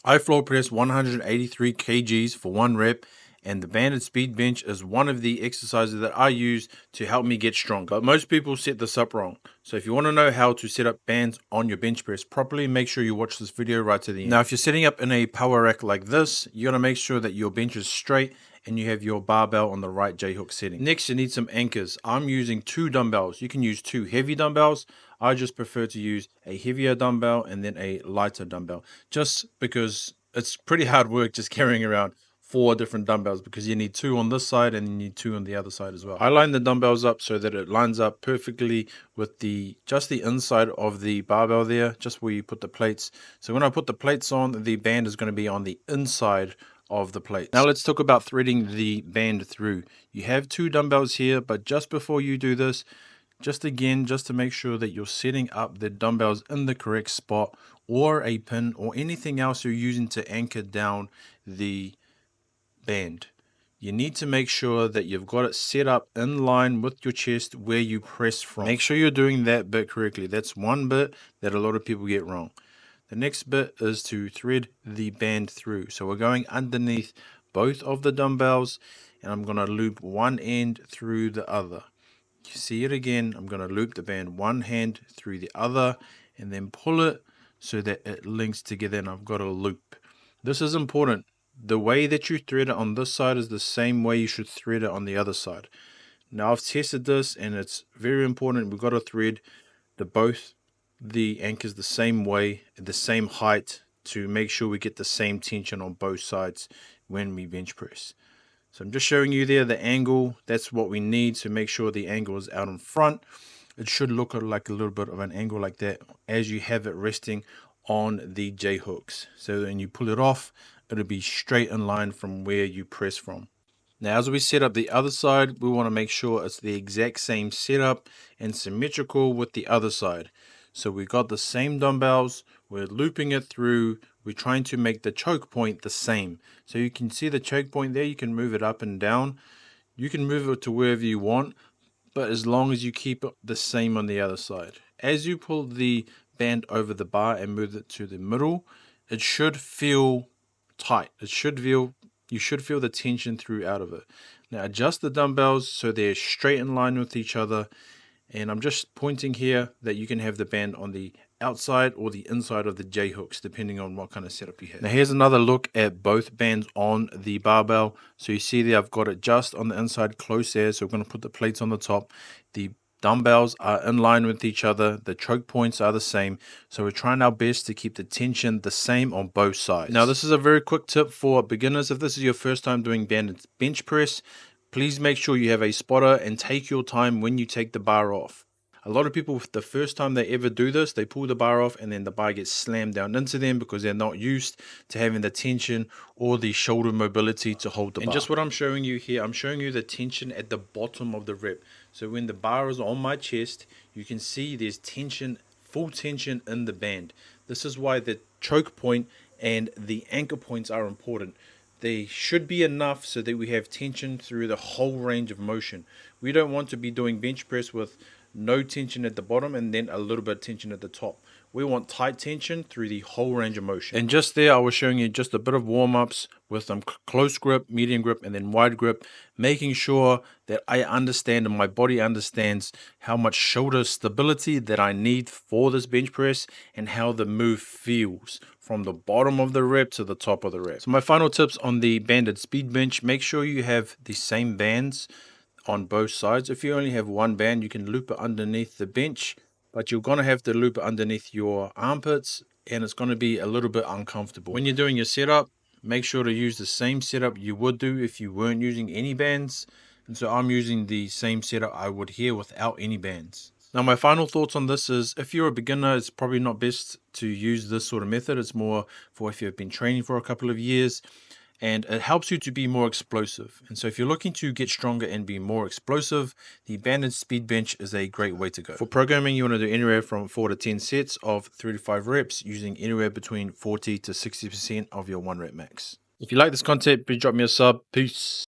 I floor press 183 kgs for 1 rep, and the banded speed bench is one of the exercises that I use to help me get stronger. But most people set this up wrong. So if you want to know how to set up bands on your bench press properly, make sure you watch this video right to the end. Now, if you're setting up in a power rack like this, you got to make sure that your bench is straight and you have your barbell on the right J-hook setting. Next, you need some anchors. I'm using 2 dumbbells. You can use 2 heavy dumbbells. I just prefer to use a heavier dumbbell and then a lighter dumbbell, just because it's pretty hard work just carrying around 4 different dumbbells, because you need 2 on this side and you need 2 on the other side as well. I line the dumbbells up so that it lines up perfectly with just the inside of the barbell there, just where you put the plates. So when I put the plates on, the band is going to be on the inside of the plates. Now let's talk about threading the band through. You have 2 dumbbells here, but just before you do this, just to make sure that you're setting up the dumbbells in the correct spot, or a pin or anything else you're using to anchor down the band. You need to make sure that you've got it set up in line with your chest where you press from. Make sure you're doing that bit correctly. That's one bit that a lot of people get wrong. The next bit is to thread the band through. So we're going underneath both of the dumbbells, and I'm going to loop one end through the other. You see it again. I'm going to loop the band one hand through the other and then pull it so that it links together, and I've got a loop. This is important. The way that you thread it on this side is the same way you should thread it on the other side. Now I've tested this and it's very important. We've got to thread both the anchors the same way, at the same height, to make sure we get the same tension on both sides when we bench press. So I'm just showing you there the angle. That's what we need to make sure the angle is out in front. It should look like a little bit of an angle like that as you have it resting on the J hooks. So when you pull it off, it'll be straight in line from where you press from. Now, as we set up the other side, we want to make sure it's the exact same setup and symmetrical with the other side. So we got the same dumbbells, we're looping it through, we're trying to make the choke point the same. So you can see the choke point there, you can move it up and down. You can move it to wherever you want, but as long as you keep it the same on the other side. As you pull the band over the bar and move it to the middle, it should feel tight. You should feel the tension throughout of it. Now adjust the dumbbells so they're straight in line with each other. And I'm just pointing here that you can have the band on the outside or the inside of the J hooks, depending on what kind of setup you have. Now here's another look at both bands on the barbell. So you see there, I've got it just on the inside, close there. So we're going to put the plates on the top. The dumbbells are in line with each other. The choke points are the same. So we're trying our best to keep the tension the same on both sides. Now this is a very quick tip for beginners. If this is your first time doing banded bench press, please make sure you have a spotter and take your time when you take the bar off. A lot of people, the first time they ever do this, they pull the bar off and then the bar gets slammed down into them because they're not used to having the tension or the shoulder mobility to hold the bar. And just what I'm showing you here, I'm showing you the tension at the bottom of the rep. So when the bar is on my chest, you can see there's tension, full tension in the band. This is why the choke point and the anchor points are important. They should be enough so that we have tension through the whole range of motion. We don't want to be doing bench press with no tension at the bottom and then a little bit of tension at the top. We want tight tension through the whole range of motion. And just there, I was showing you just a bit of warm-ups with some close grip, medium grip, and then wide grip, making sure that I understand and my body understands how much shoulder stability that I need for this bench press and how the move feels from the bottom of the rep to the top of the rep. So my final tips on the banded speed bench: make sure you have the same bands on both sides. If you only have one band, you can loop it underneath the bench, but you're going to have to loop it underneath your armpits, and it's going to be a little bit uncomfortable. When you're doing your setup, make sure to use the same setup you would do if you weren't using any bands. And so I'm using the same setup I would here without any bands. Now my final thoughts on this is, if you're a beginner, it's probably not best to use this sort of method. It's more for if you've been training for a couple of years, and it helps you to be more explosive. And so if you're looking to get stronger and be more explosive, the banded speed bench is a great way to go. For programming, you want to do anywhere from 4 to 10 sets of 3 to 5 reps, using anywhere between 40 to 60% of your 1 rep max. If you like this content, please drop me a sub. Peace.